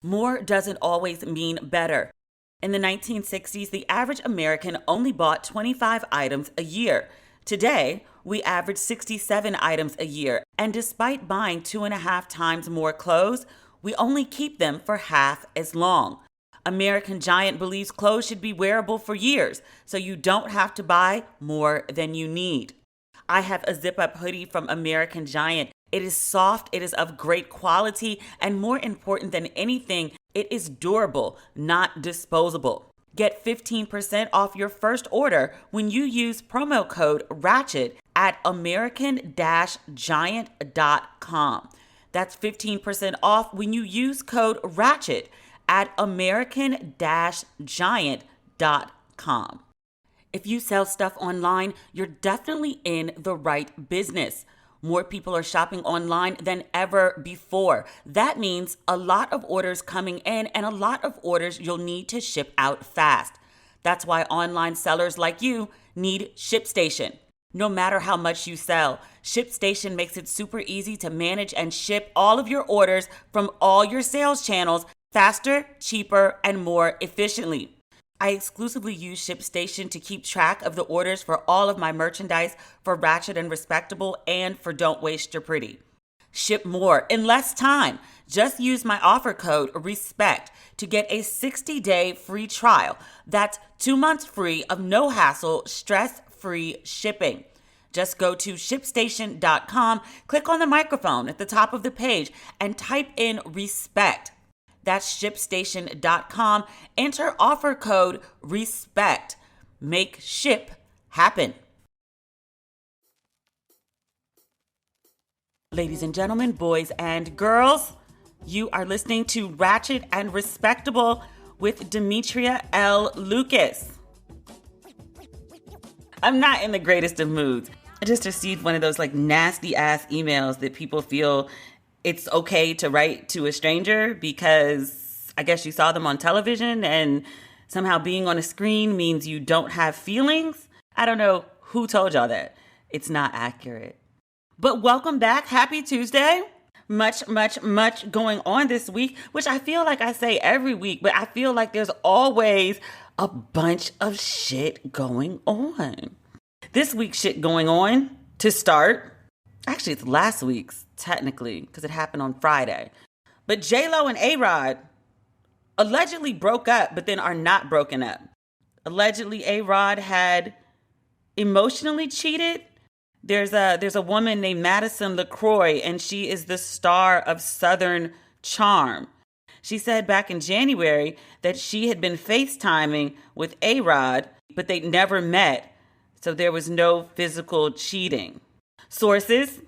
More doesn't always mean better. In the 1960s, the average American only bought 25 items a year. Today, we average 67 items a year, and despite buying 2.5 times more clothes, we only keep them for half as long. American Giant believes clothes should be wearable for years, so you don't have to buy more than you need. I have a zip-up hoodie from American Giant. It is soft, it is of great quality, and more important than anything, it is durable, not disposable. Get 15% off your first order when you use promo code RATCHET at american-giant.com. That's 15% off when you use code RATCHET at american-giant.com. If you sell stuff online, you're definitely in the right business. More people are shopping online than ever before. That means a lot of orders coming in and a lot of orders you'll need to ship out fast. That's why online sellers like you need ShipStation. No matter how much you sell, ShipStation makes it super easy to manage and ship all of your orders from all your sales channels faster, cheaper, and more efficiently. I exclusively use ShipStation to keep track of the orders for all of my merchandise for Ratchet and Respectable and for Don't Waste Your Pretty. Ship more in less time. Just use my offer code RESPECT to get a 60-day free trial. That's 2 months free of no hassle, stress-free shipping. Just go to ShipStation.com, click on the microphone at the top of the page, and type in RESPECT. That's ShipStation.com. Enter offer code RESPECT. Make ship happen. Ladies and gentlemen, boys and girls, you are listening to Ratchet and Respectable with Demetria L. Lucas. I'm not in the greatest of moods. I just received one of those nasty ass emails that people feel it's okay to write to a stranger because I guess you saw them on television and somehow being on a screen means you don't have feelings. I don't know who told y'all that. It's not accurate. But welcome back. Happy Tuesday. Much going on this week, which I feel like I say every week, but I feel like there's always a bunch of shit going on. This week's shit going on, to start, actually it's last week's technically because it happened on Friday, but J.Lo and A-Rod allegedly broke up but then are not broken up. Allegedly A-Rod had emotionally cheated. There's a woman named Madison LaCroix, and she is the star of Southern Charm. She said back in January that she had been FaceTiming with A-Rod, but they never met, so there was no physical cheating. Sources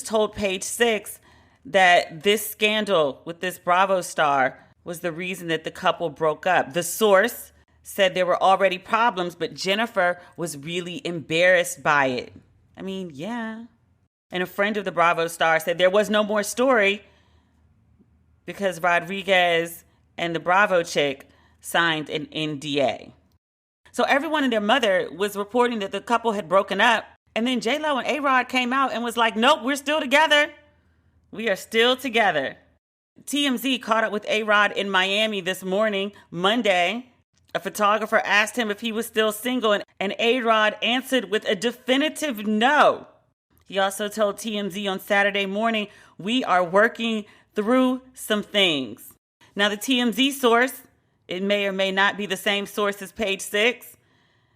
told Page Six that this scandal with this Bravo star was the reason that the couple broke up. The source said there were already problems, but Jennifer was really embarrassed by it. I mean, yeah. And a friend of the Bravo star said there was no more story because Rodriguez and the Bravo chick signed an NDA. So everyone and their mother was reporting that the couple had broken up. And then J.Lo and A-Rod came out and was like, nope, we're still together. We are still together. TMZ caught up with A-Rod in Miami this morning, Monday. A photographer asked him if he was still single, and A-Rod answered with a definitive no. He also told TMZ on Saturday morning, we are working through some things. Now, the TMZ source, it may or may not be the same source as Page Six.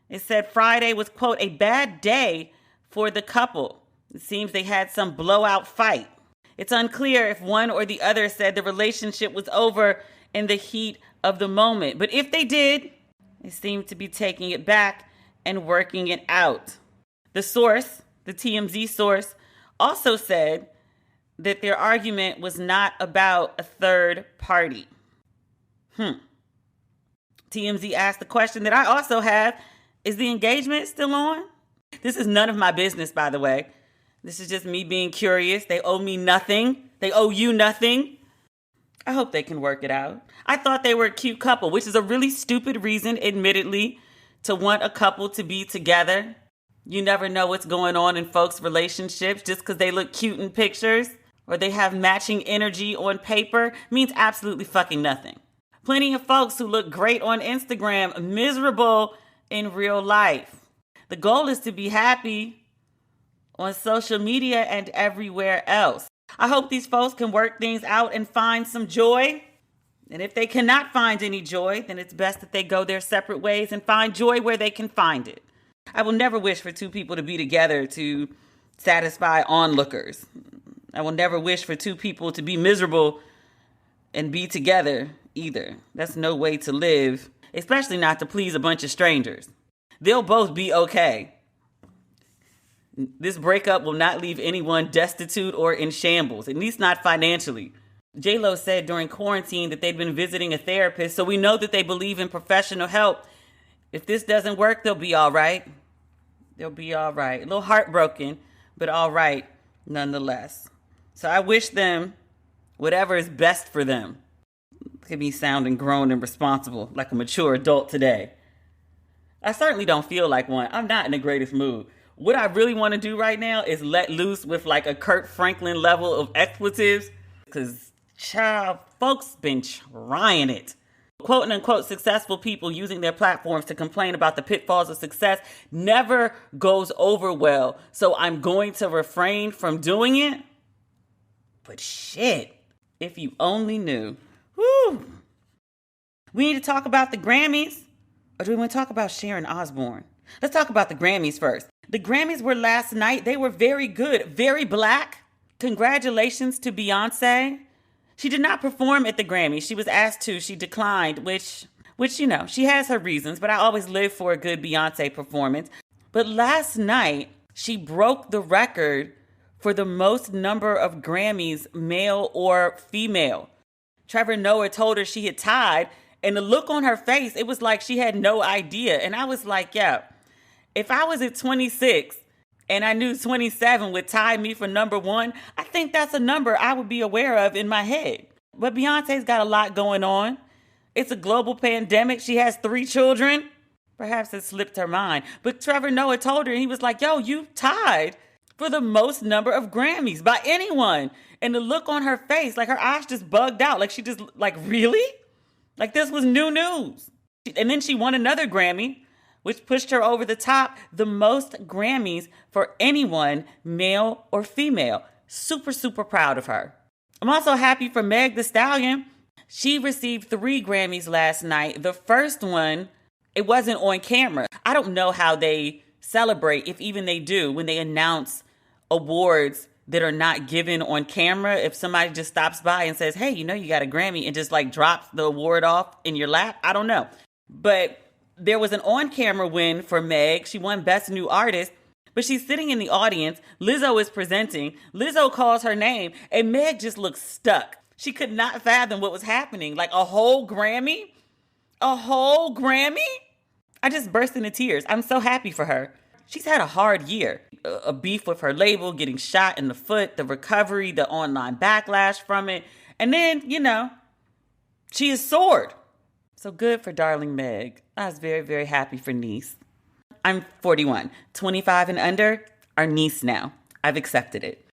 It said Friday was, quote, a bad day for the couple. It seems they had some blowout fight. It's unclear if one or the other said the relationship was over in the heat of the moment. But if they did, they seem to be taking it back and working it out. The source, the TMZ source, also said that their argument was not about a third party. TMZ asked the question that I also have, is the engagement still on? This is none of my business, by the way. This is just me being curious. They owe me nothing. They owe you nothing. I hope they can work it out. I thought they were a cute couple, which is a really stupid reason, admittedly, to want a couple to be together. You never know what's going on in folks' relationships just because they look cute in pictures. or they have matching energy on paper means absolutely fucking nothing. Plenty of folks who look great on Instagram, miserable in real life. The goal is to be happy on social media and everywhere else. I hope these folks can work things out and find some joy. And if they cannot find any joy, then it's best that they go their separate ways and find joy where they can find it. I will never wish for two people to be together to satisfy onlookers. I will never wish for two people to be miserable and be together either. That's no way to live, especially not to please a bunch of strangers. They'll both be okay. This breakup will not leave anyone destitute or in shambles, at least not financially. J.Lo said during quarantine that they'd been visiting a therapist, so we know that they believe in professional help. If this doesn't work, they'll be all right. They'll be all right. A little heartbroken, but all right nonetheless. So I wish them whatever is best for them. Look at me sounding grown and responsible, like a mature adult today. I certainly don't feel like one. I'm not in the greatest mood. What I really want to do right now is let loose with like a Kirk Franklin level of expletives, because child, folks been trying it. Quote unquote successful people using their platforms to complain about the pitfalls of success never goes over well. So I'm going to refrain from doing it. But shit, if you only knew. Woo. We need to talk about the Grammys, or do we want to talk about Sharon Osbourne? Let's talk about the Grammys first. The Grammys were last night. They were very good, very black. Congratulations to Beyoncé. She did not perform at the Grammys. She was asked to. She declined, which you know, she has her reasons, but I always live for a good Beyoncé performance. But last night, she broke the record for the most number of Grammys, male or female. Trevor Noah told her she had tied, and the look on her face, it was like she had no idea. And I was like, yeah, if I was at 26 and I knew 27 would tie me for number one, I think that's a number I would be aware of in my head. But Beyonce's got a lot going on. It's a global pandemic. She has 3 children. Perhaps it slipped her mind. But Trevor Noah told her, and he was like, yo, you tied for the most number of Grammys by anyone. And the look on her face, like her eyes just bugged out. Like she just, like, really? Like this was new news. And then she won another Grammy, which pushed her over the top, the most Grammys for anyone, male or female. Super, super proud of her. I'm also happy for Meg Thee Stallion. She received 3 Grammys last night. The first one, it wasn't on camera. I don't know how they celebrate, if even they do, when they announce awards that are not given on camera. If somebody just stops by and says, hey, you know, you got a Grammy, and just like drops the award off in your lap. I don't know. But there was an on-camera win for Meg. She won Best New Artist, but she's sitting in the audience. Lizzo is presenting. Lizzo calls her name, and Meg just looks stuck. She could not fathom what was happening. Like a whole Grammy? A whole Grammy? I just burst into tears. I'm so happy for her. She's had a hard year. A beef with her label, getting shot in the foot, the recovery, the online backlash from it. And then, you know, she is soared. So good for darling Meg. I was very, very happy for niece. I'm 41. 25 and under are niece now. I've accepted it.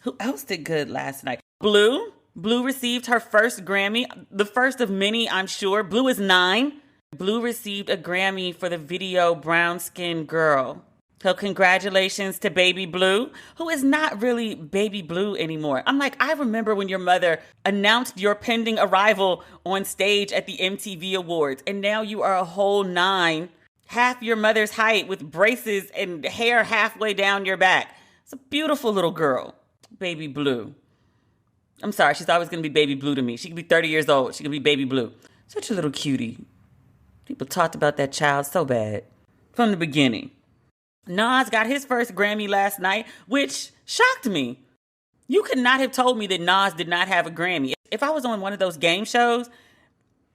Who else did good last night? Blue. Blue received her first Grammy. The first of many, I'm sure. Blue is 9. Blue received a Grammy for the video Brown Skin Girl. So congratulations to Baby Blue, who is not really Baby Blue anymore. I'm like, I remember when your mother announced your pending arrival on stage at the MTV Awards, and now you are a whole 9, half your mother's height with braces and hair halfway down your back. It's a beautiful little girl, Baby Blue. I'm sorry, she's always going to be Baby Blue to me. She could be 30 years old. She could be Baby Blue. Such a little cutie. People talked about that child so bad from the beginning. Nas got his first Grammy last night, which shocked me. You could not have told me that Nas did not have a Grammy. If I was on one of those game shows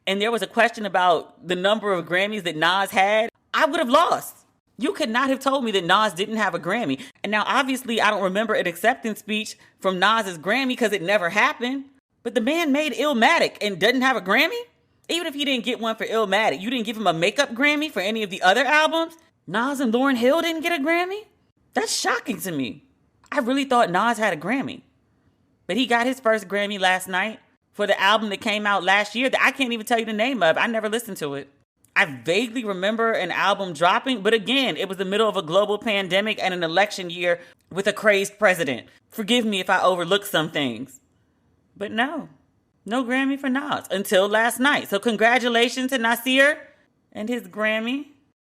and there was a question about the number of Grammys that Nas had, I would have lost. You could not have told me that Nas didn't have a Grammy. And now, obviously, I don't remember an acceptance speech from Nas's Grammy because it never happened. But the man made Illmatic and doesn't have a Grammy? Even if he didn't get one for Illmatic, you didn't give him a makeup Grammy for any of the other albums? Nas and Lauryn Hill didn't get a Grammy? That's shocking to me. I really thought Nas had a Grammy. But he got his first Grammy last night for the album that came out last year that I can't even tell you the name of. I never listened to it. I vaguely remember an album dropping, but again, it was the middle of a global pandemic and an election year with a crazed president. Forgive me if I overlook some things. But no Grammy for Nas until last night. So congratulations to Nasir and his Grammy.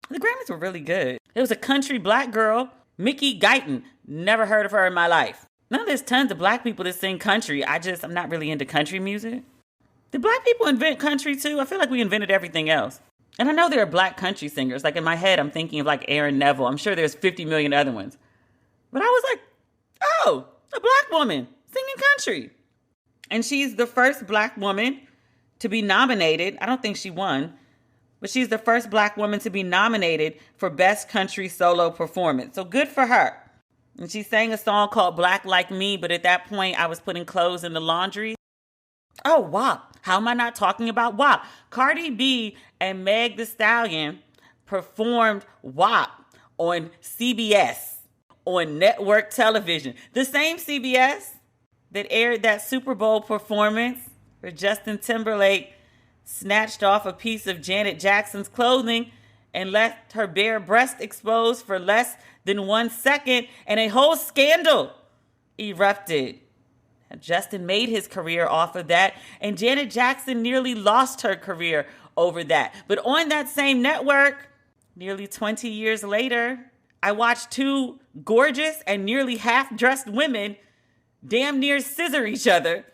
The Grammys were really good. There was a country black girl, Mickey Guyton. Never heard of her in my life. Now there's tons of black people that sing country. I'm not really into country music. Did black people invent country too? I feel like we invented everything else. And I know there are black country singers. Like in my head, I'm thinking of like Aaron Neville. I'm sure there's 50 million other ones. But I was like, oh, a black woman singing country. And she's the first black woman to be nominated. I don't think she won, but she's the first black woman to be nominated for Best Country Solo Performance. So good for her. And she sang a song called Black Like Me, but at that point I was putting clothes in the laundry. Oh, WAP. How am I not talking about WAP? Cardi B and Meg Thee Stallion performed WAP on CBS, on network television. The same CBS that aired that Super Bowl performance where Justin Timberlake snatched off a piece of Janet Jackson's clothing and left her bare breast exposed for less than 1 second, and a whole scandal erupted. Justin made his career off of that, and Janet Jackson nearly lost her career over that. But on that same network, nearly 20 years later, I watched two gorgeous and nearly half-dressed women damn near scissor each other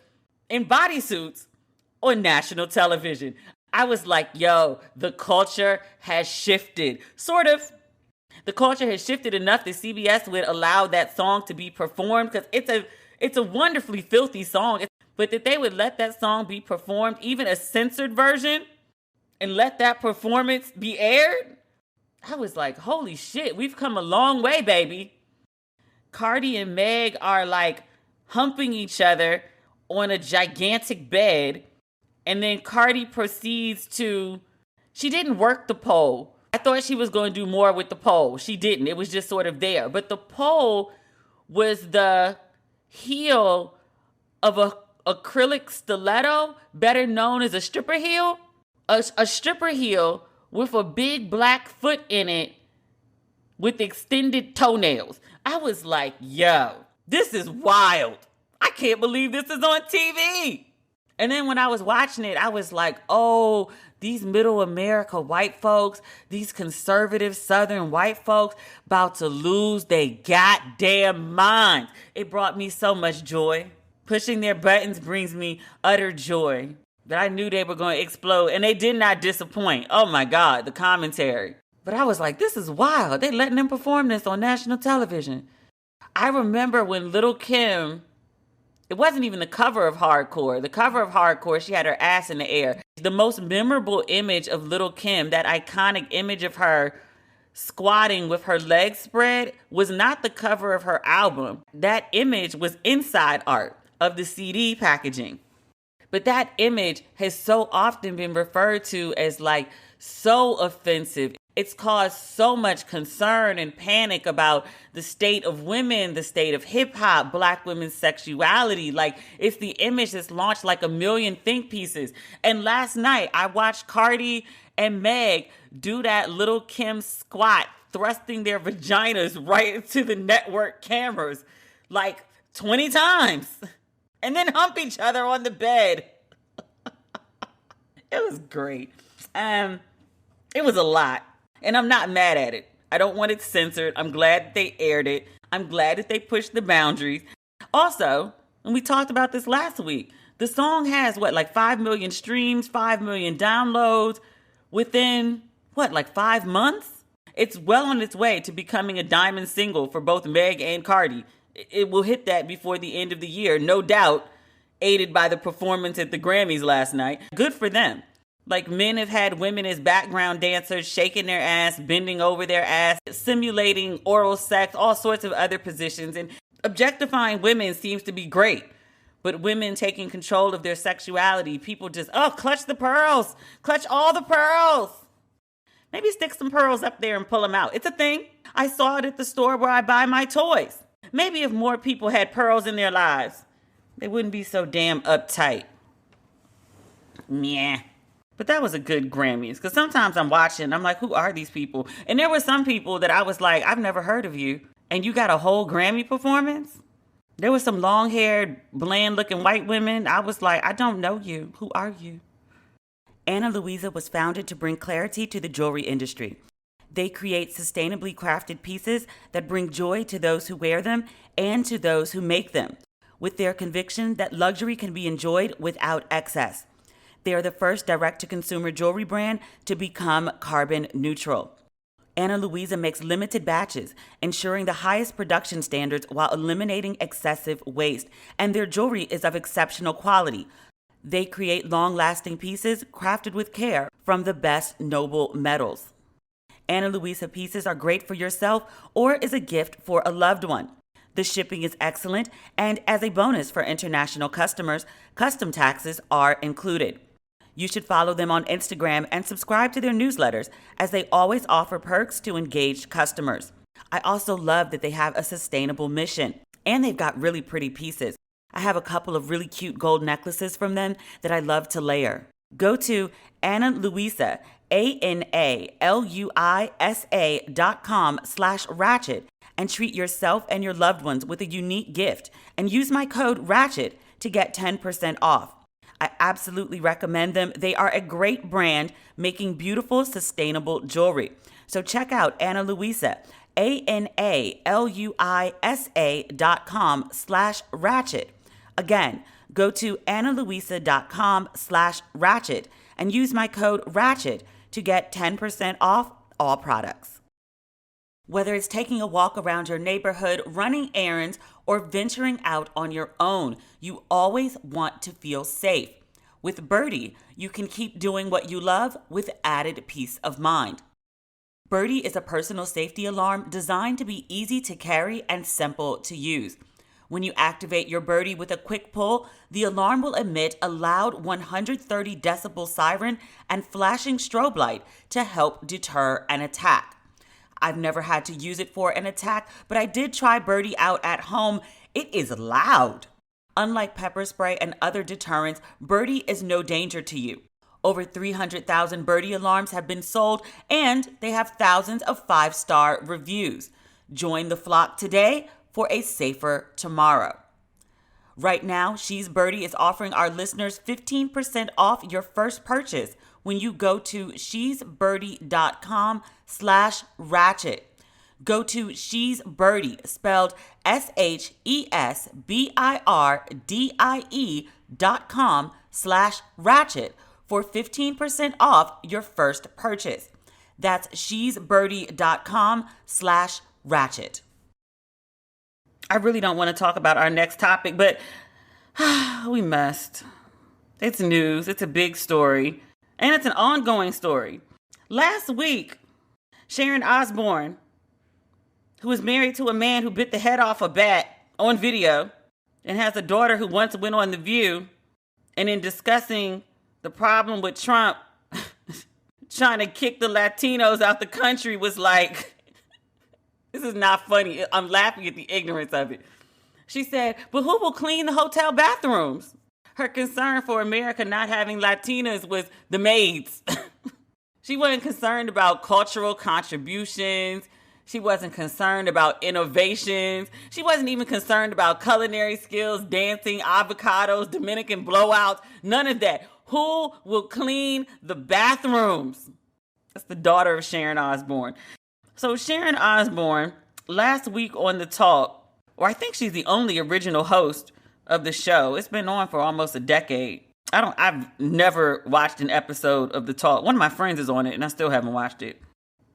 in bodysuits on national television. I was like, yo, the culture has shifted. Sort of. The culture has shifted enough that CBS would allow that song to be performed because it's a wonderfully filthy song. But that they would let that song be performed, even a censored version, and let that performance be aired. I was like, holy shit, we've come a long way, baby. Cardi and Meg are like humping each other on a gigantic bed. And then Cardi proceeds to, she didn't work the pole. I thought she was going to do more with the pole. She didn't. It was just sort of there. But the pole was the heel of a acrylic stiletto, better known as a stripper heel. A stripper heel with a big black foot in it with extended toenails. I was like, yo, this is wild. I can't believe this is on TV. And then when I was watching it, I was like, oh, these middle America white folks, these conservative Southern white folks about to lose their goddamn minds. It brought me so much joy. Pushing their buttons brings me utter joy that I knew they were going to explode. And they did not disappoint. Oh my God, the commentary. But I was like, this is wild. They letting them perform this on national television. I remember when Lil' Kim, it wasn't even the cover of Hardcore. The cover of Hardcore, she had her ass in the air. The most memorable image of Lil' Kim, that iconic image of her squatting with her legs spread, was not the cover of her album. That image was inside art of the CD packaging. But that image has so often been referred to as like so offensive. It's caused so much concern and panic about the state of women, the state of hip hop, black women's sexuality. Like, it's the image that's launched like a million think pieces. And last night I watched Cardi and Meg do that Lil' Kim squat, thrusting their vaginas right into the network cameras like 20 times. And then hump each other on the bed. It was great. It was a lot. And I'm not mad at it. I don't want it censored. I'm glad that they aired it. I'm glad that they pushed the boundaries. Also, and we talked about this last week, the song has, like 5 million streams, 5 million downloads within, 5 months? It's well on its way to becoming a diamond single for both Meg and Cardi. It will hit that before the end of the year, no doubt, aided by the performance at the Grammys last night. Good for them. Like, men have had women as background dancers, shaking their ass, bending over their ass, simulating oral sex, all sorts of other positions. And objectifying women seems to be great. But women taking control of their sexuality, people just, clutch the pearls. Clutch all the pearls. Maybe stick some pearls up there and pull them out. It's a thing. I saw it at the store where I buy my toys. Maybe if more people had pearls in their lives, They wouldn't be so damn uptight. Yeah. But that was a good Grammys. Because sometimes I'm watching, I'm like, who are these people? And there were some people that I was like, I've never heard of you. And you got a whole Grammy performance? There was some long-haired, bland-looking white women. I was like, I don't know you. Who are you? Ana Luisa was founded to bring clarity to the jewelry industry. They create sustainably crafted pieces that bring joy to those who wear them and to those who make them, with their conviction that luxury can be enjoyed without excess. They are the first direct-to-consumer jewelry brand to become carbon neutral. Ana Luisa makes limited batches, ensuring the highest production standards while eliminating excessive waste, and their jewelry is of exceptional quality. They create long-lasting pieces crafted with care from the best noble metals. Ana Luisa pieces are great for yourself or as a gift for a loved one. The shipping is excellent, and as a bonus for international customers, custom taxes are included. You should follow them on Instagram and subscribe to their newsletters, as they always offer perks to engaged customers. I also love that they have a sustainable mission, and they've got really pretty pieces. I have a couple of really cute gold necklaces from them that I love to layer. Go to Ana Luisa, ANALUISA.com/ratchet and treat yourself and your loved ones with a unique gift, and use my code RATCHET to get 10% off. I absolutely recommend them. They are a great brand making beautiful, sustainable jewelry. So check out Ana Luisa, ANALUISA.com/ratchet. Again, go to analuisa.com/ratchet and use my code RATCHET to get 10% off all products. Whether it's taking a walk around your neighborhood, running errands, or venturing out on your own, you always want to feel safe. With Birdie, you can keep doing what you love with added peace of mind. Birdie is a personal safety alarm designed to be easy to carry and simple to use. When you activate your Birdie with a quick pull, the alarm will emit a loud 130 decibel siren and flashing strobe light to help deter an attack. I've never had to use it for an attack, but I did try Birdie out at home. It is loud. Unlike pepper spray and other deterrents, Birdie is no danger to you. Over 300,000 Birdie alarms have been sold, and they have thousands of 5-star reviews. Join the flock today for a safer tomorrow. Right now, She's Birdie is offering our listeners 15% off your first purchase when you go to shesbirdie.com/ratchet. Go to She's Birdie, spelled SHESBIRDIE.com/ratchet for 15% off your first purchase. That's shesbirdie.com/ratchet. I really don't want to talk about our next topic, but we must. It's news. It's a big story. And it's an ongoing story. Last week, Sharon Osbourne, who is married to a man who bit the head off a bat on video and has a daughter who once went on The View, and in discussing the problem with Trump trying to kick the Latinos out the country, was like, this is not funny. I'm laughing at the ignorance of it. She said, but who will clean the hotel bathrooms? Her concern for America not having Latinas was the maids. She wasn't concerned about cultural contributions. She wasn't concerned about innovations. She wasn't even concerned about culinary skills, dancing, avocados, Dominican blowouts, none of that. Who will clean the bathrooms? That's the daughter of Sharon Osbourne. So Sharon Osbourne, last week on The Talk, or I think she's the only original host of the show. It's been on for almost a decade. I've never watched an episode of The Talk. One of my friends is on it, and I still haven't watched it.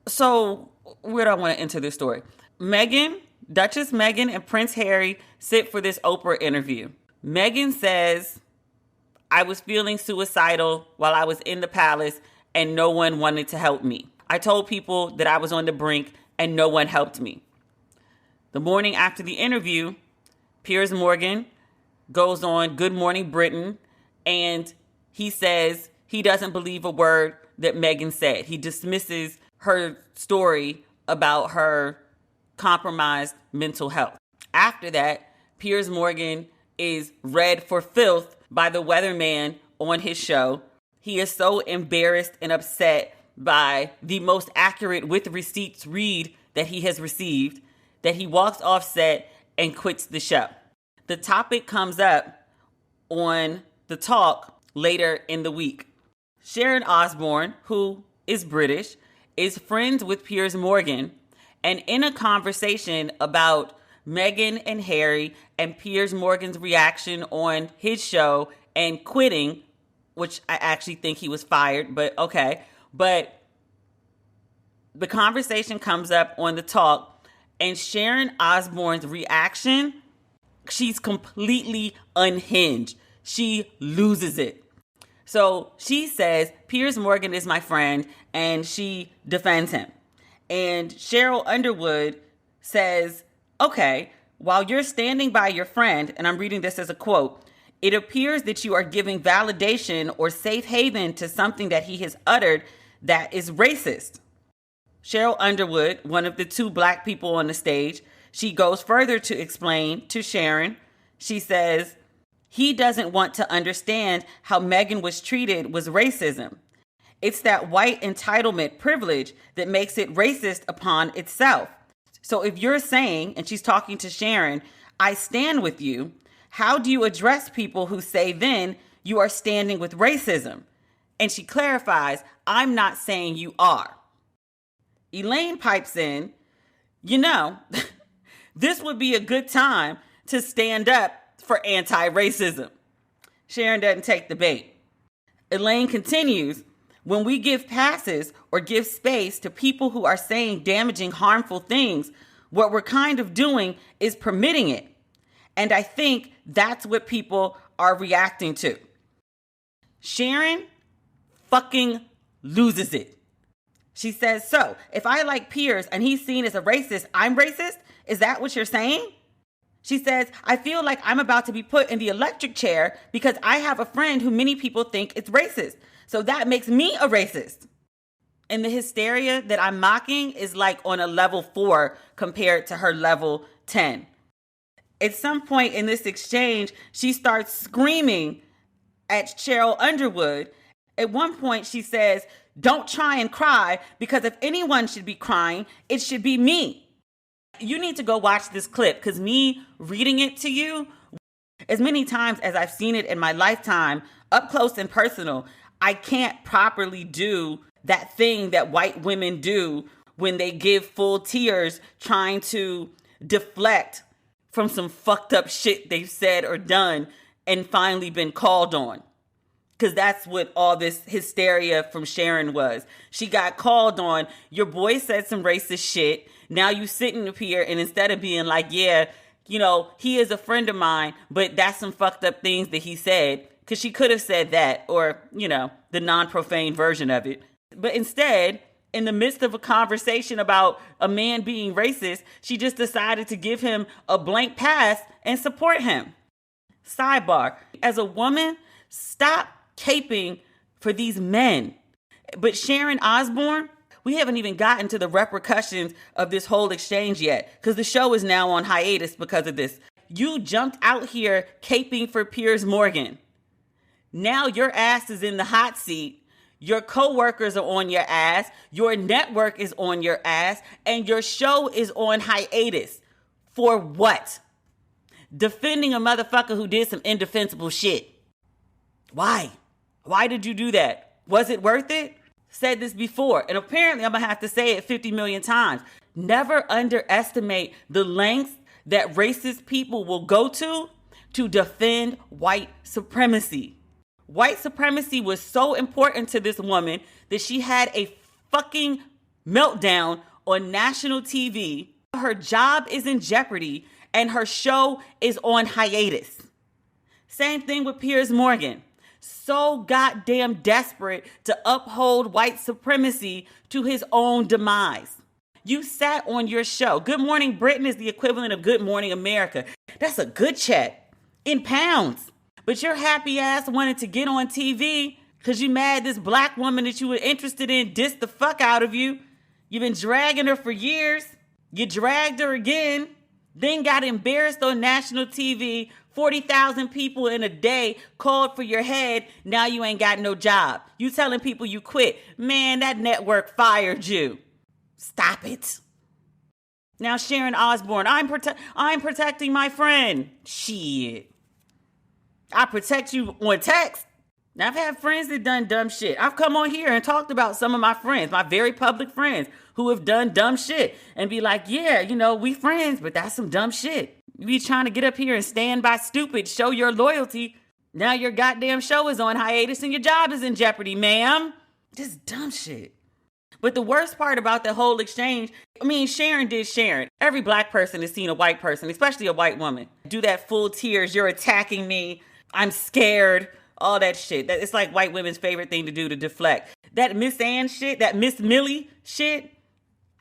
So where do I want to enter this story? Duchess Meghan and Prince Harry sit for this Oprah interview. Meghan says, I was feeling suicidal while I was in the palace and no one wanted to help me. I told people that I was on the brink and no one helped me. The morning after the interview, Piers Morgan goes on Good Morning Britain, and he says he doesn't believe a word that Meghan said. He dismisses her story about her compromised mental health. After that, Piers Morgan is read for filth by the weatherman on his show. He is so embarrassed and upset by the most accurate with receipts read that he has received that he walks off set and quits the show. The topic comes up on the talk later in the week. Sharon Osbourne, who is British, is friends with Piers Morgan, and in a conversation about Meghan and Harry and Piers Morgan's reaction on his show and quitting, which I actually think he was fired, but okay. But the conversation comes up on the talk, and Sharon Osbourne's reaction, she's completely unhinged. She loses it. So she says, Piers Morgan is my friend, and she defends him. And Cheryl Underwood says, okay, while you're standing by your friend, and I'm reading this as a quote, it appears that you are giving validation or safe haven to something that he has uttered that is racist. Cheryl Underwood, one of the two black people on the stage, she goes further to explain to Sharon. She says, he doesn't want to understand how Meghan was treated was racism. It's that white entitlement privilege that makes it racist upon itself. So if you're saying, and she's talking to Sharon, I stand with you, how do you address people who say then you are standing with racism? And she clarifies, I'm not saying you are. Elaine pipes in, this would be a good time to stand up for anti-racism. Sharon doesn't take the bait. Elaine continues, when we give passes or give space to people who are saying damaging, harmful things, what we're kind of doing is permitting it. And I think that's what people are reacting to. Sharon fucking loses it. She says, so if I like Piers and he's seen as a racist, I'm racist? Is that what you're saying? She says, I feel like I'm about to be put in the electric chair because I have a friend who many people think is racist. So that makes me a racist. And the hysteria that I'm mocking is like on a level 4 compared to her level 10. At some point in this exchange, she starts screaming at Cheryl Underwood. At one point, she says, don't try and cry, because if anyone should be crying, it should be me. You need to go watch this clip, because me reading it to you, as many times as I've seen it in my lifetime, up close and personal, I can't properly do that thing that white women do when they give full tears trying to deflect from some fucked up shit they've said or done and finally been called on. Because that's what all this hysteria from Sharon was. She got called on. Your boy said some racist shit. Now you sitting up here, and instead of being like, yeah, he is a friend of mine, but that's some fucked up things that he said. Because she could have said that, or, the non-profane version of it. But instead, in the midst of a conversation about a man being racist, she just decided to give him a blank pass and support him. Sidebar, as a woman, stop caping for these men. But Sharon Osbourne, we haven't even gotten to the repercussions of this whole exchange yet, because the show is now on hiatus because of this. You jumped out here caping for Piers Morgan. Now your ass is in the hot seat. Your coworkers are on your ass. Your network is on your ass. And your show is on hiatus. For what? Defending a motherfucker who did some indefensible shit. Why? Why did you do that? Was it worth it? Said this before, and apparently I'm going to have to say it 50 million times. Never underestimate the lengths that racist people will go to defend white supremacy. White supremacy was so important to this woman that she had a fucking meltdown on national TV. Her job is in jeopardy and her show is on hiatus. Same thing with Piers Morgan. So goddamn desperate to uphold white supremacy to his own demise. You sat on your show. Good Morning Britain is the equivalent of Good Morning America. That's a good check in pounds. But your happy ass wanted to get on TV because you mad this black woman that you were interested in dissed the fuck out of you. You've been dragging her for years. You dragged her again. Then got embarrassed on national TV 40,000 people in a day called for your head. Now you ain't got no job. You telling people you quit. Man, that network fired you. Stop it. Now Sharon Osbourne, I'm protecting my friend. Shit. I protect you on text. Now, I've had friends that done dumb shit. I've come on here and talked about some of my friends, my very public friends who have done dumb shit and be like, yeah, we friends, but that's some dumb shit. You be trying to get up here and stand by stupid, show your loyalty. Now your goddamn show is on hiatus and your job is in jeopardy, ma'am. Just dumb shit. But the worst part about the whole exchange, Sharon did Sharon. Every black person has seen a white person, especially a white woman, do that full tears, you're attacking me, I'm scared. All that shit. It's like white women's favorite thing to do to deflect. That Miss Ann shit, that Miss Millie shit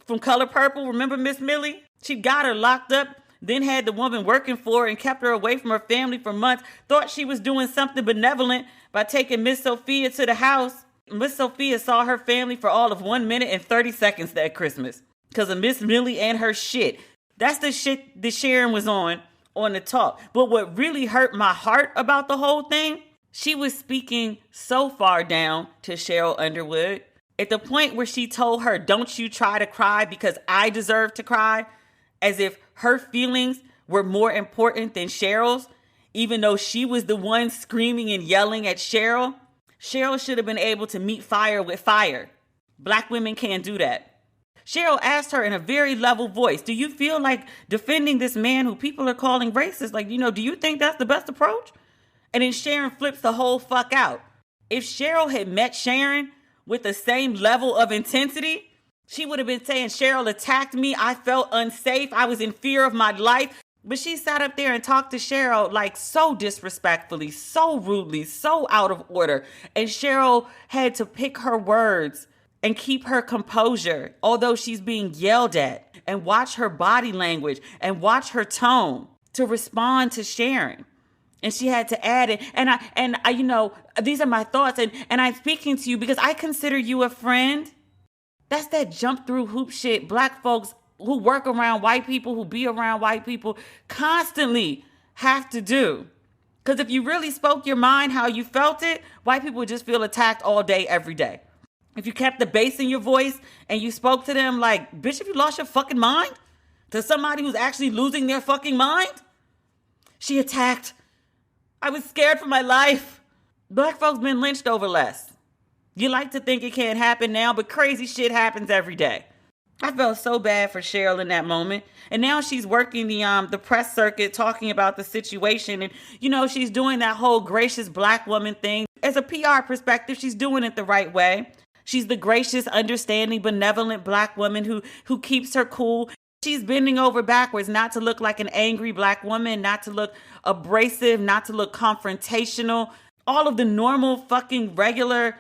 from Color Purple. Remember Miss Millie? She got her locked up, then had the woman working for her and kept her away from her family for months. Thought she was doing something benevolent by taking Miss Sophia to the house. Miss Sophia saw her family for all of 1 minute and 30 seconds that Christmas because of Miss Millie and her shit. That's the shit that Sharon was on the talk. But what really hurt my heart about the whole thing, she was speaking so far down to Cheryl Underwood at the point where she told her, don't you try to cry because I deserve to cry, as if her feelings were more important than Cheryl's, even though she was the one screaming and yelling at Cheryl. Cheryl should have been able to meet fire with fire. Black women can't do that. Cheryl asked her in a very level voice, do you feel like defending this man who people are calling racist? Like, do you think that's the best approach? And then Sharon flips the whole fuck out. If Cheryl had met Sharon with the same level of intensity, she would have been saying, Cheryl attacked me. I felt unsafe. I was in fear of my life. But she sat up there and talked to Cheryl like so disrespectfully, so rudely, so out of order. And Cheryl had to pick her words and keep her composure, although she's being yelled at, and watch her body language and watch her tone to respond to Sharon. And she had to add it. And I, these are my thoughts. And I'm speaking to you because I consider you a friend. That's that jump through hoop shit black folks who work around white people, who be around white people, constantly have to do. Because if you really spoke your mind how you felt it, white people would just feel attacked all day, every day. If you kept the bass in your voice and you spoke to them like, bitch, have you lost your fucking mind? To somebody who's actually losing their fucking mind? She attacked. I was scared for my life. Black folks been lynched over less. You like to think it can't happen now, but crazy shit happens every day. I felt so bad for Cheryl in that moment. And now she's working the press circuit talking about the situation. And, she's doing that whole gracious black woman thing. As a PR perspective, she's doing it the right way. She's the gracious, understanding, benevolent black woman who keeps her cool. She's bending over backwards not to look like an angry black woman, not to look abrasive, not to look confrontational. All of the normal fucking regular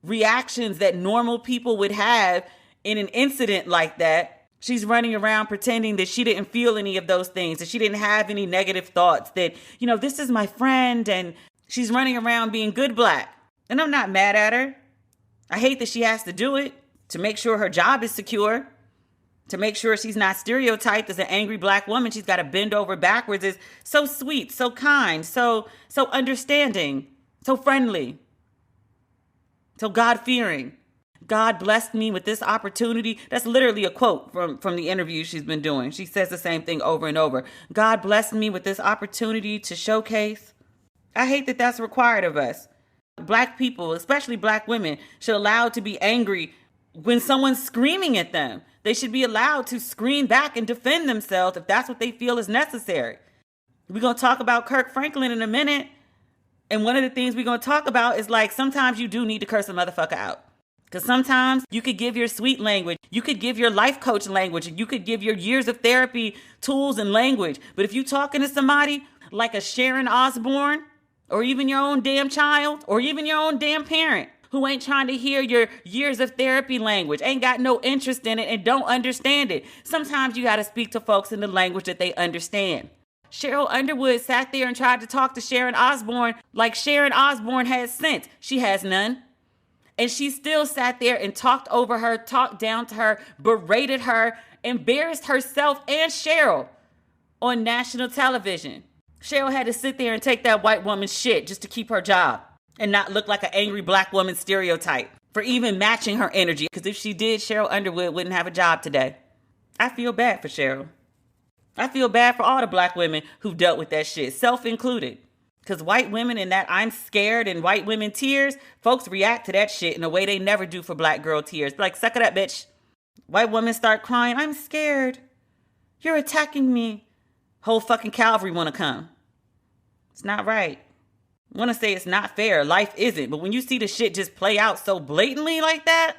reactions that normal people would have in an incident like that. She's running around pretending that she didn't feel any of those things, that she didn't have any negative thoughts, that, this is my friend. And she's running around being good black. And I'm not mad at her. I hate that she has to do it to make sure her job is secure. To make sure she's not stereotyped as an angry black woman, she's got to bend over backwards. Is so sweet, so kind, so understanding, so friendly, so God-fearing. God blessed me with this opportunity. That's literally a quote from the interview she's been doing. She says the same thing over and over. God blessed me with this opportunity to showcase. I hate that that's required of us. Black people, especially black women, should allow to be angry when someone's screaming at them. They should be allowed to scream back and defend themselves if that's what they feel is necessary. We're going to talk about Kirk Franklin in a minute. And one of the things we're going to talk about is like, sometimes you do need to curse a motherfucker out. Because sometimes you could give your sweet language. You could give your life coach language. And you could give your years of therapy tools and language. But if you're talking to somebody like a Sharon Osbourne, or even your own damn child, or even your own damn parent, who ain't trying to hear your years of therapy language, ain't got no interest in it and don't understand it. Sometimes you got to speak to folks in the language that they understand. Cheryl Underwood sat there and tried to talk to Sharon Osbourne like Sharon Osbourne has sense. She has none. And she still sat there and talked over her, talked down to her, berated her, embarrassed herself and Cheryl on national television. Cheryl had to sit there and take that white woman's shit just to keep her job and not look like an angry black woman stereotype for even matching her energy. Because if she did, Cheryl Underwood wouldn't have a job today. I feel bad for Cheryl. I feel bad for all the black women who've dealt with that shit, self-included. Because white women in that I'm scared and white women tears, folks react to that shit in a way they never do for black girl tears. Like, suck it up, bitch. White women start crying, I'm scared. You're attacking me. Whole fucking Calvary want to come. It's not right. I want to say it's not fair. Life isn't. But when you see the shit just play out so blatantly like that,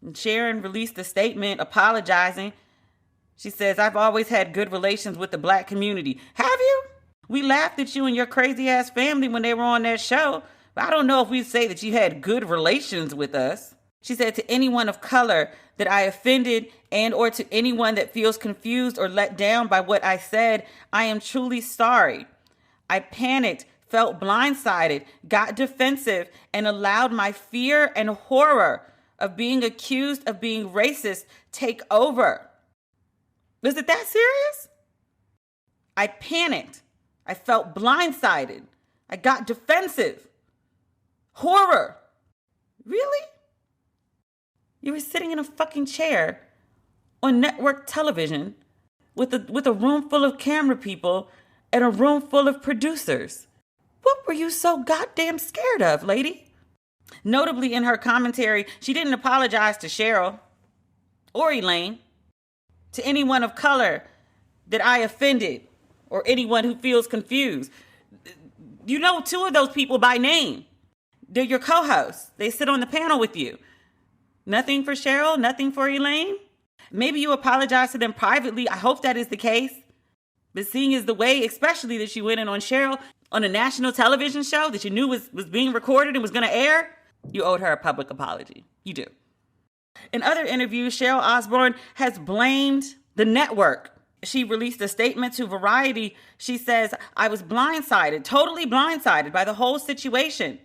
and Sharon released a statement apologizing. She says, I've always had good relations with the black community. Have you? We laughed at you and your crazy ass family when they were on that show. But I don't know if we'd say that you had good relations with us. She said, to anyone of color that I offended and or to anyone that feels confused or let down by what I said, I am truly sorry. I panicked, felt blindsided, got defensive, and allowed my fear and horror of being accused of being racist take over. Is it that serious? I panicked. I felt blindsided. I got defensive. Horror. Really? You were sitting in a fucking chair on network television with a room full of camera people and a room full of producers. What were you so goddamn scared of, lady? Notably in her commentary, she didn't apologize to Cheryl or Elaine, to anyone of color that I offended or anyone who feels confused. You know two of those people by name. They're your co-hosts. They sit on the panel with you. Nothing for Cheryl, nothing for Elaine. Maybe you apologize to them privately. I hope that is the case. But seeing as the way, especially that you went in on Cheryl on a national television show that you knew was being recorded and was going to air, you owed her a public apology. You do. In other interviews, Sharon Osbourne has blamed the network. She released a statement to Variety. She says, I was blindsided, totally blindsided by the whole situation.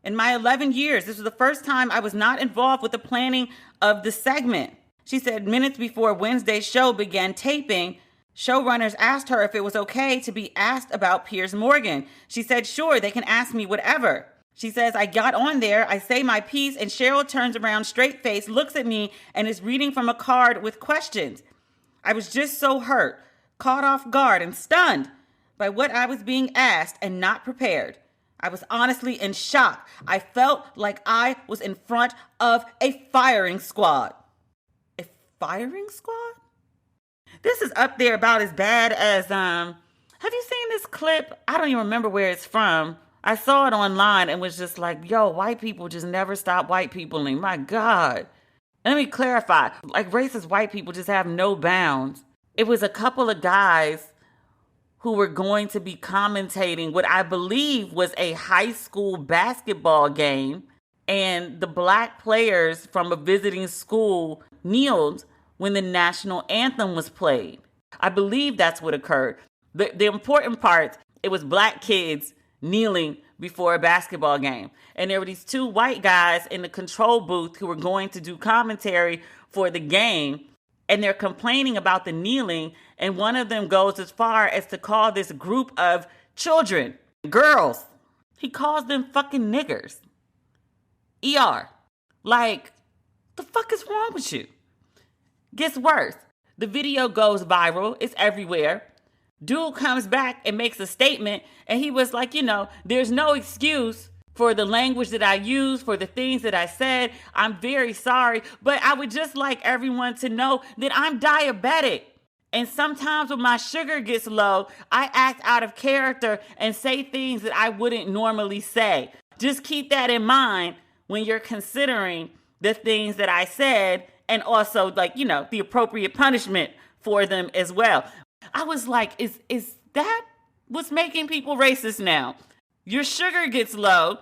In my 11 years, this was the first time I was not involved with the planning of the segment. She said minutes before Wednesday's show began taping, showrunners asked her if it was okay to be asked about Piers Morgan. She said, sure, they can ask me whatever. She says, I got on there, I say my piece, and Cheryl turns around straight-faced, looks at me, and is reading from a card with questions. I was just so hurt, caught off guard, and stunned by what I was being asked and not prepared. I was honestly in shock. I felt like I was in front of a firing squad. A firing squad? This is up there about as bad as, have you seen this clip? I don't even remember where it's from. I saw it online and was just like, yo, white people just never stop white peopling. My God. Let me clarify. Like, racist white people just have no bounds. It was a couple of guys who were going to be commentating what I believe was a high school basketball game. And the black players from a visiting school kneeled when the national anthem was played. I believe that's what occurred. The important part, it was black kids kneeling before a basketball game. And there were these two white guys in the control booth who were going to do commentary for the game. And they're complaining about the kneeling. And one of them goes as far as to call this group of children, girls. He calls them fucking niggers. ER. Like, the fuck is wrong with you? Gets worse. The video goes viral. It's everywhere. Dude comes back and makes a statement, and he was like, there's no excuse for the language that I used, for the things that I said. I'm very sorry, but I would just like everyone to know that I'm diabetic. And sometimes when my sugar gets low, I act out of character and say things that I wouldn't normally say. Just keep that in mind when you're considering the things that I said and also the appropriate punishment for them as well. I was like, is that what's making people racist now? Your sugar gets low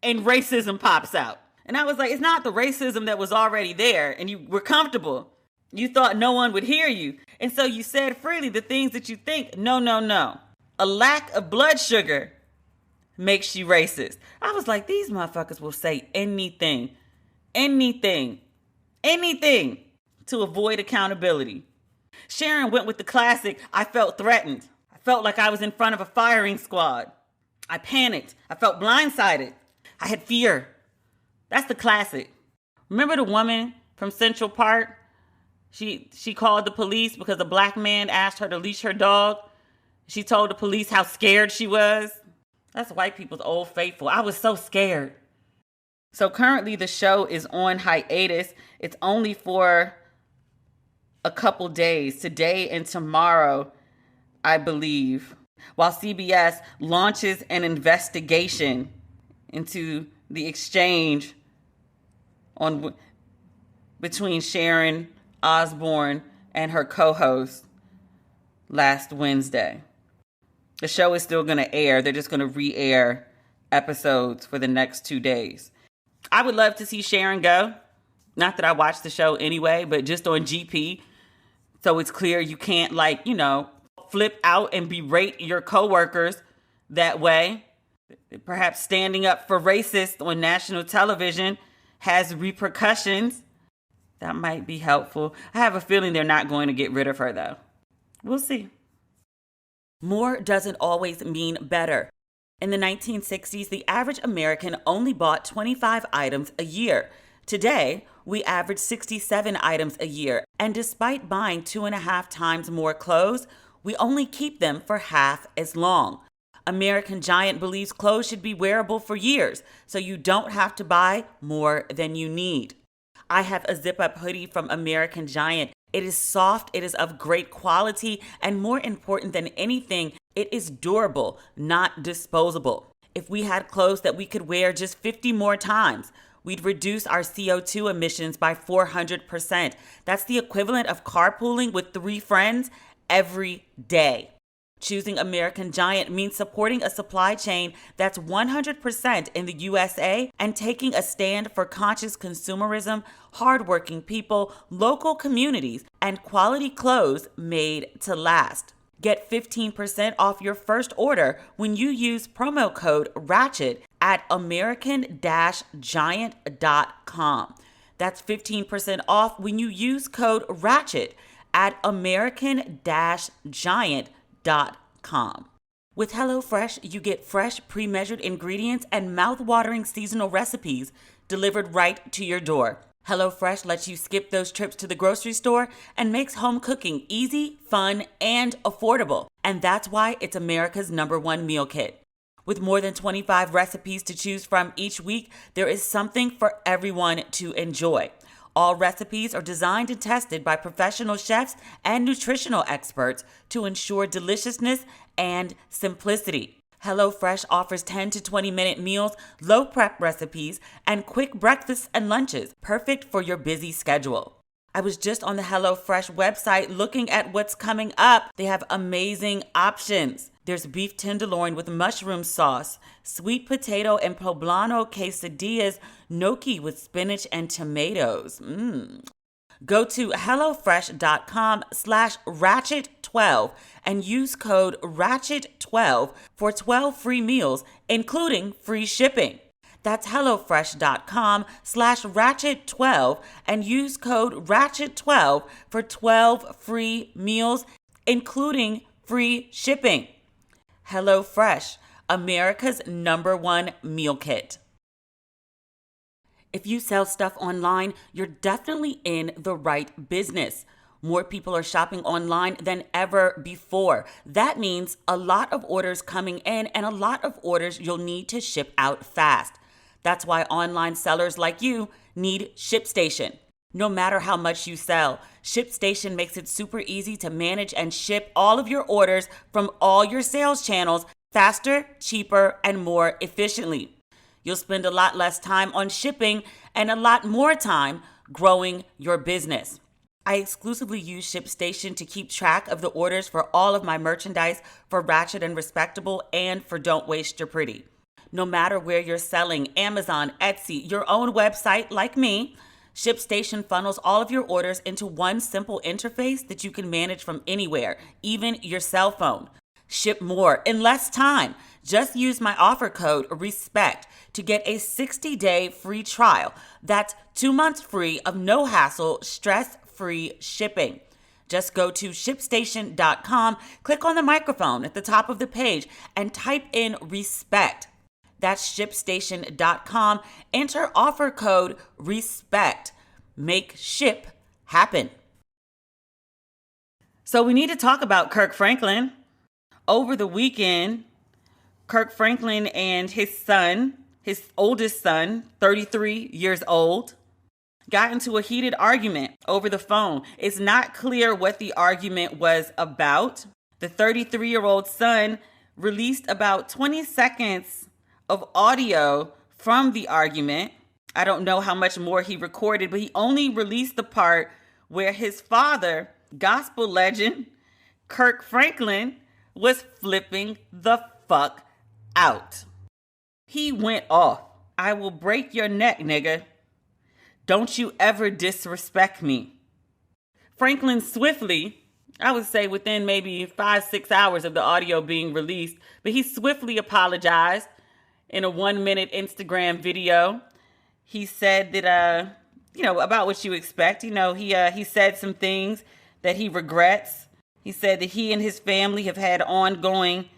and racism pops out. And I was like, it's not the racism that was already there and you were comfortable. You thought no one would hear you. And so you said freely the things that you think. No. A lack of blood sugar makes you racist. I was like, these motherfuckers will say anything to avoid accountability. Sharon went with the classic, I felt threatened. I Felt like I was in front of a firing squad. I panicked. I felt blindsided. I had fear. That's the classic. Remember the woman from Central Park? She called the police because a black man asked her to leash her dog. She told the police how scared she was. That's white people's old faithful. I was so scared. So currently the show is on hiatus. It's only for a couple days, today and tomorrow, I believe, while CBS launches an investigation into the exchange between Sharon Osbourne and her co-host last Wednesday. The show is still going to air. They're just going to re-air episodes for the next 2 days. I would love to see Sharon go. Not that I watch the show anyway, but just on GP. So it's clear you can't flip out and berate your coworkers that way. Perhaps standing up for racists on national television has repercussions. That might be helpful. I have a feeling they're not going to get rid of her though. We'll see. More doesn't always mean better. In the 1960s, the average American only bought 25 items a year. Today, we average 67 items a year, and despite buying 2.5 times more clothes, we only keep them for half as long. American Giant believes clothes should be wearable for years, so you don't have to buy more than you need. I have a zip-up hoodie from American Giant. It is soft, it is of great quality, and more important than anything, it is durable, not disposable. If we had clothes that we could wear just 50 more times, we'd reduce our CO2 emissions by 400%. That's the equivalent of carpooling with 3 friends every day. Choosing American Giant means supporting a supply chain that's 100% in the USA and taking a stand for conscious consumerism, hardworking people, local communities, and quality clothes made to last. Get 15% off your first order when you use promo code RATCHET at american-giant.com. That's 15% off when you use code RATCHET at american-giant.com. With HelloFresh, you get fresh, pre-measured ingredients and mouth-watering seasonal recipes delivered right to your door. HelloFresh lets you skip those trips to the grocery store and makes home cooking easy, fun, and affordable. And that's why it's America's #1 meal kit. With more than 25 recipes to choose from each week, there is something for everyone to enjoy. All recipes are designed and tested by professional chefs and nutritional experts to ensure deliciousness and simplicity. HelloFresh offers 10 to 20-minute meals, low prep recipes, and quick breakfasts and lunches, perfect for your busy schedule. I was just on the HelloFresh website looking at what's coming up. They have amazing options. There's beef tenderloin with mushroom sauce, sweet potato and poblano quesadillas, gnocchi with spinach and tomatoes. Go to HelloFresh.com/Ratchet12 and use code Ratchet12 for 12 free meals, including free shipping. That's HelloFresh.com/Ratchet12 and use code Ratchet12 for 12 free meals, including free shipping. HelloFresh, America's #1 meal kit. If you sell stuff online, you're definitely in the right business. More people are shopping online than ever before. That means a lot of orders coming in and a lot of orders you'll need to ship out fast. That's why online sellers like you need ShipStation. No matter how much you sell, ShipStation makes it super easy to manage and ship all of your orders from all your sales channels faster, cheaper, and more efficiently. You'll spend a lot less time on shipping and a lot more time growing your business. I exclusively use ShipStation to keep track of the orders for all of my merchandise for Ratchet and Respectable and for Don't Waste Your Pretty. No matter where you're selling, Amazon, Etsy, your own website like me, ShipStation funnels all of your orders into one simple interface that you can manage from anywhere, even your cell phone. Ship more in less time. Just use my offer code RESPECT to get a 60-day free trial. That's 2 months free of no hassle, stress-free shipping. Just go to ShipStation.com, click on the microphone at the top of the page, and type in respect. That's ShipStation.com. Enter offer code RESPECT. Make ship happen. So we need to talk about Kirk Franklin. Over the weekend, Kirk Franklin and his son, his oldest son, 33 years old, got into a heated argument over the phone. It's not clear what the argument was about. The 33-year-old son released about 20 seconds of audio from the argument. I don't know how much more he recorded, but he only released the part where his father, gospel legend Kirk Franklin, was flipping the fuck out. He went off. I will break your neck, nigga. Don't you ever disrespect me. Franklin swiftly, I would say within maybe 5-6 hours of the audio being released, but he swiftly apologized in a 1-minute Instagram video. He said that, about what you expect. He said some things that he regrets. He said that he and his family have had ongoing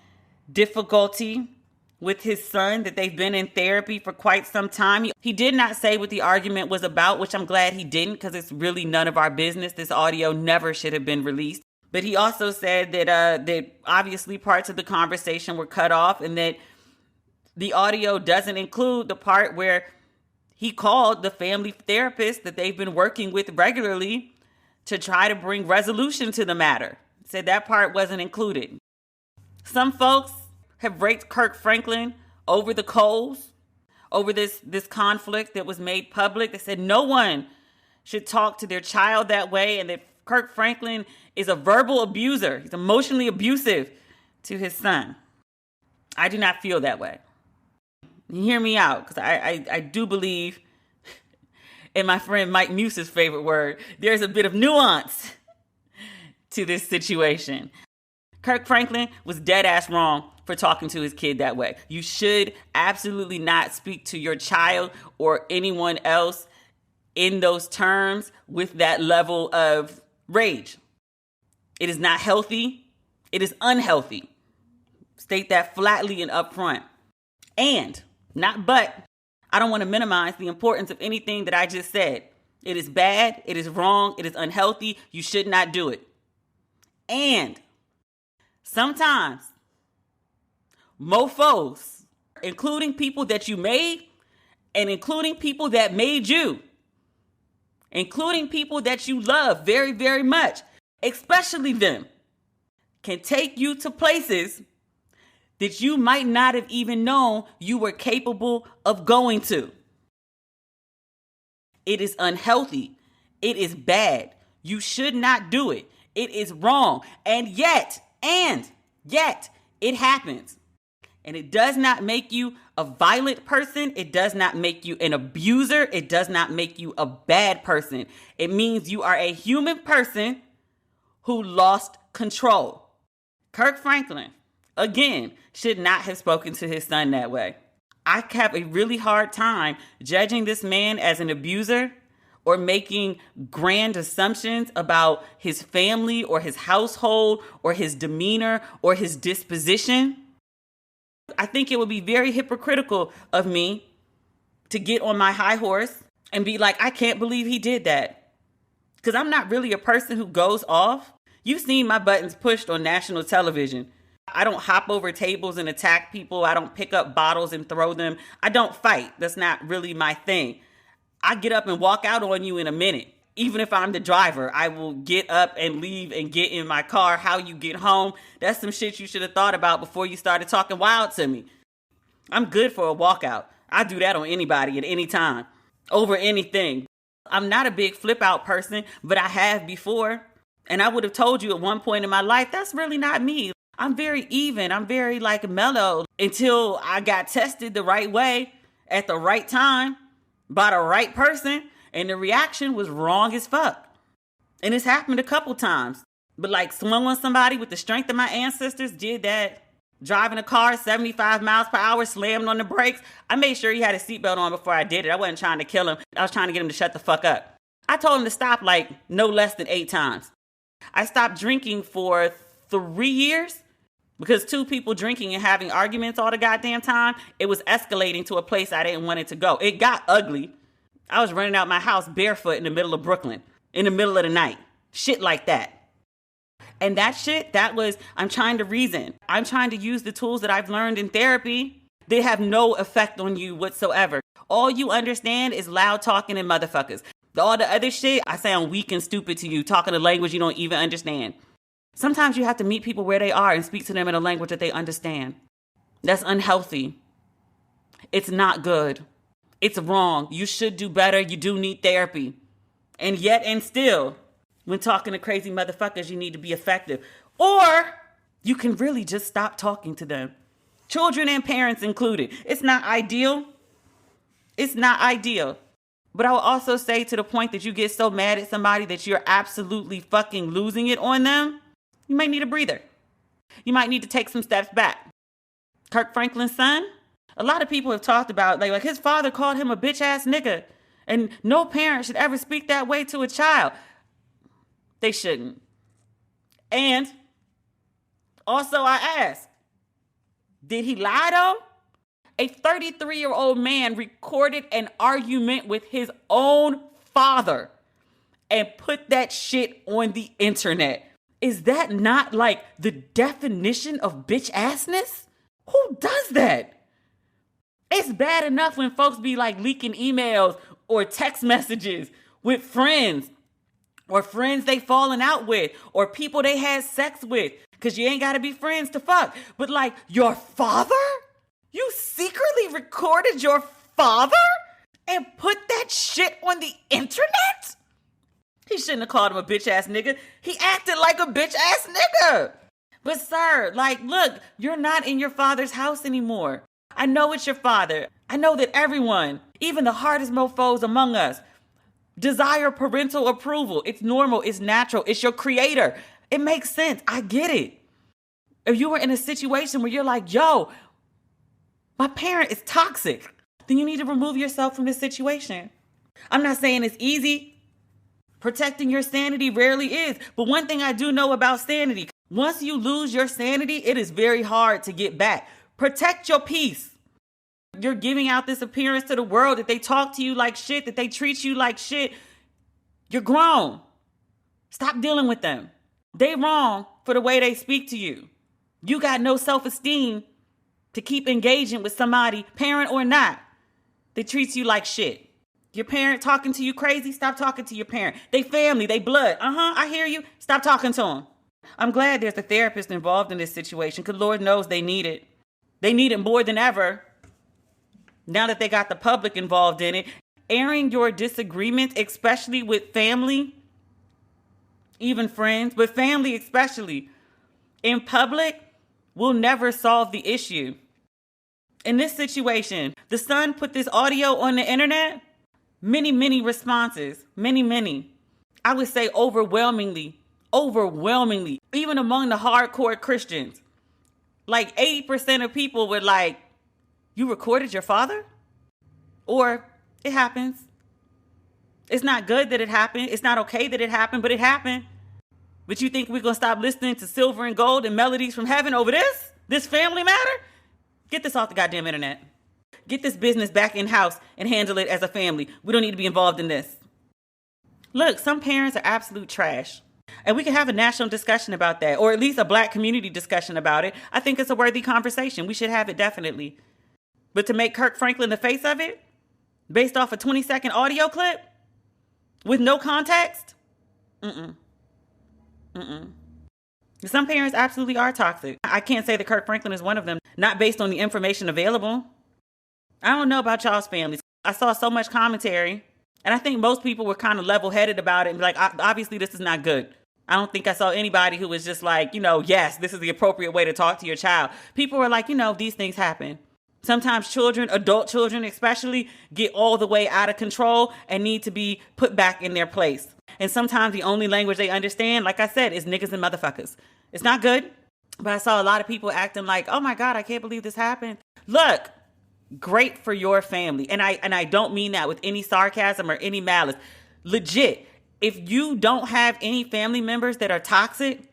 difficulty with his son, that they've been in therapy for quite some time. He did not say what the argument was about, which I'm glad he didn't, because it's really none of our business. This audio never should have been released. But he also said that obviously parts of the conversation were cut off, and that the audio doesn't include the part where he called the family therapist that they've been working with regularly to try to bring resolution to the matter. Said that part wasn't included. Some folks have raked Kirk Franklin over the coals over this conflict that was made public. They said no one should talk to their child that way, and that Kirk Franklin is a verbal abuser. He's emotionally abusive to his son. I do not feel that way. Hear me out, because I do believe, in my friend Mike Muse's favorite word, there's a bit of nuance to this situation. Kirk Franklin was dead ass wrong for talking to his kid that way. You should absolutely not speak to your child or anyone else in those terms with that level of rage. It is not healthy. It is unhealthy. State that flatly and upfront. And, not but, I don't want to minimize the importance of anything that I just said. It is bad. It is wrong. It is unhealthy. You should not do it. And sometimes mofos, including people that you made and including people that made you, including people that you love very, very much, especially them, can take you to places that you might not have even known you were capable of going to. It is unhealthy. It is bad. You should not do it. It is wrong. And yet, it happens. And it does not make you a violent person. It does not make you an abuser. It does not make you a bad person. It means you are a human person who lost control. Kirk Franklin, again, should not have spoken to his son that way. I have a really hard time judging this man as an abuser or making grand assumptions about his family or his household or his demeanor or his disposition. I think it would be very hypocritical of me to get on my high horse and be like, I can't believe he did that. Because I'm not really a person who goes off. You've seen my buttons pushed on national television. I don't hop over tables and attack people. I don't pick up bottles and throw them. I don't fight. That's not really my thing. I get up and walk out on you in a minute. Even if I'm the driver, I will get up and leave and get in my car. How you get home, that's some shit you should have thought about before you started talking wild to me. I'm good for a walkout. I do that on anybody at any time, over anything. I'm not a big flip out person, but I have before. And I would have told you at one point in my life, that's really not me. I'm very even. I'm very mellow until I got tested the right way at the right time by the right person. And the reaction was wrong as fuck. And it's happened a couple times. But swung on somebody with the strength of my ancestors, did that. Driving a car 75 miles per hour, slammed on the brakes. I made sure he had a seatbelt on before I did it. I wasn't trying to kill him. I was trying to get him to shut the fuck up. I told him to stop no less than 8 times. I stopped drinking for 3 years because two people drinking and having arguments all the goddamn time, it was escalating to a place I didn't want it to go. It got ugly. I was running out my house barefoot in the middle of Brooklyn, in the middle of the night. Shit like that. And that shit, I'm trying to reason. I'm trying to use the tools that I've learned in therapy. They have no effect on you whatsoever. All you understand is loud talking and motherfuckers. All the other shit, I sound weak and stupid to you, talking a language you don't even understand. Sometimes you have to meet people where they are and speak to them in a language that they understand. That's unhealthy. It's not good. It's wrong. You should do better. You do need therapy. And yet and still, when talking to crazy motherfuckers, you need to be effective. Or you can really just stop talking to them. Children and parents included. It's not ideal. It's not ideal. But I will also say, to the point that you get so mad at somebody that you're absolutely fucking losing it on them, you might need a breather. You might need to take some steps back. Kirk Franklin's son, a lot of people have talked about, like his father called him a bitch ass nigga. And no parent should ever speak that way to a child. They shouldn't. And also I ask, did he lie though? A 33-year-old man recorded an argument with his own father and put that shit on the internet. Is that not like the definition of bitch assness? Who does that? It's bad enough when folks be like leaking emails or text messages with friends or friends they falling out with or people they had sex with, because you ain't got to be friends to fuck. But like your father? You secretly recorded your father and put that shit on the internet? He shouldn't have called him a bitch ass nigga. He acted like a bitch ass nigga. But sir, like, look, you're not in your father's house anymore. I know it's your father. I know that everyone, even the hardest mofos among us, desire parental approval. It's normal. It's natural. It's your creator. It makes sense. I get it. If you were in a situation where you're like, yo, my parent is toxic, then you need to remove yourself from this situation. I'm not saying it's easy. Protecting your sanity rarely is. But one thing I do know about sanity, once you lose your sanity, it is very hard to get back. Protect your peace. You're giving out this appearance to the world that they talk to you like shit, that they treat you like shit. You're grown. Stop dealing with them. They wrong for the way they speak to you. You got no self-esteem to keep engaging with somebody, parent or not, that treats you like shit. Your parent talking to you crazy, stop talking to your parent. They family, they blood. I hear you. Stop talking to them. I'm glad there's a therapist involved in this situation, because Lord knows they need it. They need it more than ever. Now that they got the public involved in it, airing your disagreements, especially with family, even friends, but family especially, in public, will never solve the issue. In this situation, the son put this audio on the internet. Many responses. Many. I would say overwhelmingly, even among the hardcore Christians. Like 80% of people were like, you recorded your father? Or it happens. It's not good that it happened. It's not okay that it happened, but it happened. But you think we're going to stop listening to Silver and Gold and Melodies from Heaven over this? This family matter? Get this off the goddamn internet. Get this business back in-house and handle it as a family. We don't need to be involved in this. Look, some parents are absolute trash. And we can have a national discussion about that, or at least a Black community discussion about it. I think it's a worthy conversation. We should have it, definitely. But to make Kirk Franklin the face of it, based off a 20-second audio clip, with no context, Some parents absolutely are toxic. I can't say that Kirk Franklin is one of them, not based on the information available. I don't know about y'all's families. I saw so much commentary, and I think most people were kind of level-headed about it and be like, obviously this is not good. I don't think I saw anybody who was just like, yes, this is the appropriate way to talk to your child. People were like, these things happen. Sometimes children, adult children especially, get all the way out of control and need to be put back in their place. And sometimes the only language they understand, like I said, is niggas and motherfuckers. It's not good, but I saw a lot of people acting like, oh my God, I can't believe this happened. Look, great for your family. And I don't mean that with any sarcasm or any malice. Legit, If you don't have any family members that are toxic,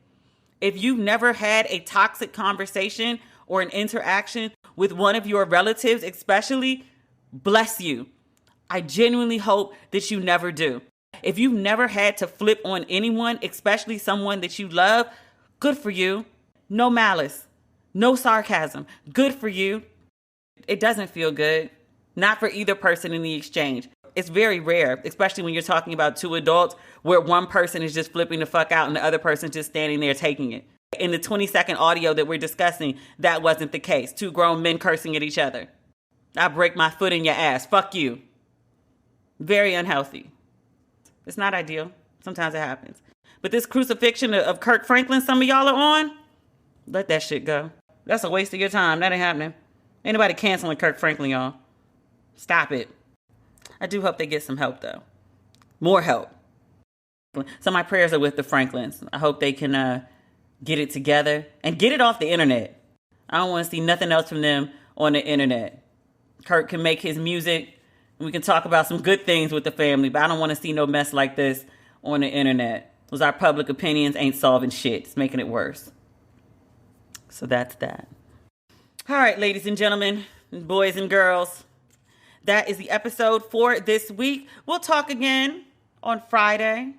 if you've never had a toxic conversation or an interaction with one of your relatives, especially, bless you. I genuinely hope that you never do. If you've never had to flip on anyone, especially someone that you love, good for you. No malice, no sarcasm. Good for you. It doesn't feel good. Not for either person in the exchange. It's very rare, especially when you're talking about two adults where one person is just flipping the fuck out and the other person's just standing there taking it. In the 20-second audio that we're discussing, that wasn't the case. Two grown men cursing at each other. I break my foot in your ass. Fuck you. Very unhealthy. It's not ideal. Sometimes it happens. But this crucifixion of Kirk Franklin some of y'all are on, let that shit go. That's a waste of your time. That ain't happening. Ain't nobody canceling Kirk Franklin, y'all. Stop it. I do hope they get some help, though. More help. So my prayers are with the Franklins. I hope they can get it together and get it off the internet. I don't want to see nothing else from them on the internet. Kirk can make his music, and we can talk about some good things with the family, but I don't want to see no mess like this on the internet. Those our public opinions ain't solving shit. It's making it worse. So that's that. All right, ladies and gentlemen, boys and girls. That is the episode for this week. We'll talk again on Friday.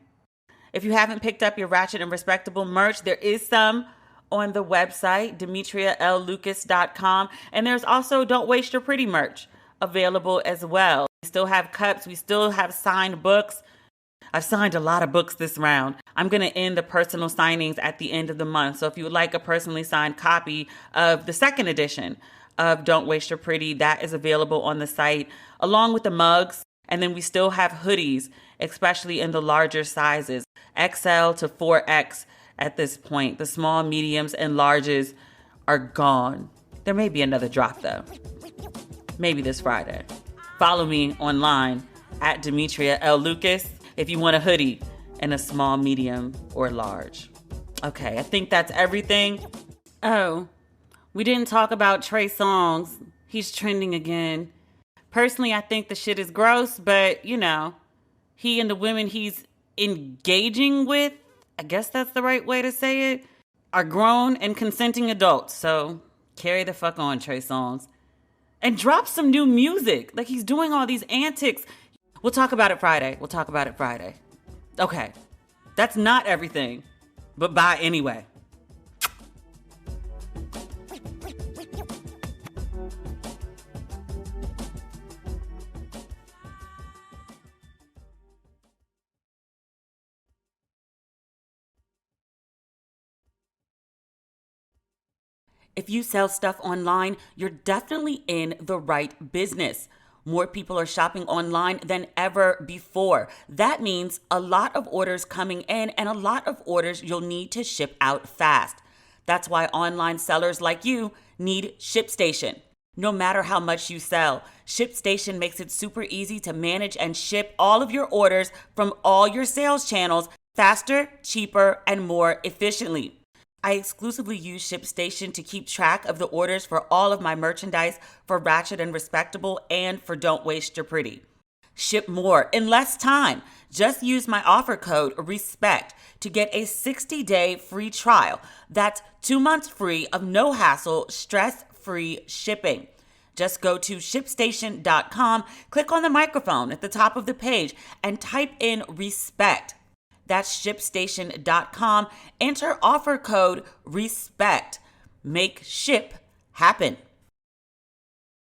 If you haven't picked up your Ratchet and Respectable merch, there is some on the website, demetriallucas.com. And there's also Don't Waste Your Pretty merch available as well. We still have cups. We still have signed books. I've signed a lot of books this round. I'm going to end the personal signings at the end of the month. So if you would like a personally signed copy of the second edition of Don't Waste Your Pretty, that is available on the site, along with the mugs. And then we still have hoodies, especially in the larger sizes, XL to 4X at this point. The small, mediums, and larges are gone. There may be another drop, though. Maybe this Friday. Follow me online at Demetria L. Lucas if you want a hoodie in a small, medium, or large. Okay, I think that's everything. Oh, we didn't talk about Trey Songz. He's trending again. Personally, I think the shit is gross, but, you know, he and the women he's engaging with, I guess that's the right way to say it, are grown and consenting adults. So carry the fuck on, Trey Songz. And drop some new music. Like, he's doing all these antics. We'll talk about it Friday. Okay. That's not everything, but bye anyway. If you sell stuff online, you're definitely in the right business. More people are shopping online than ever before. That means a lot of orders coming in and a lot of orders you'll need to ship out fast. That's why online sellers like you need ShipStation. No matter how much you sell, ShipStation makes it super easy to manage and ship all of your orders from all your sales channels faster, cheaper, and more efficiently. I exclusively use ShipStation to keep track of the orders for all of my merchandise for Ratchet and Respectable and for Don't Waste Your Pretty. Ship more in less time. Just use my offer code RESPECT to get a 60-day free trial. That's 2 months free of no hassle, stress-free shipping. Just go to ShipStation.com, click on the microphone at the top of the page, and type in RESPECT. That's ShipStation.com. Enter offer code RESPECT. Make ship happen.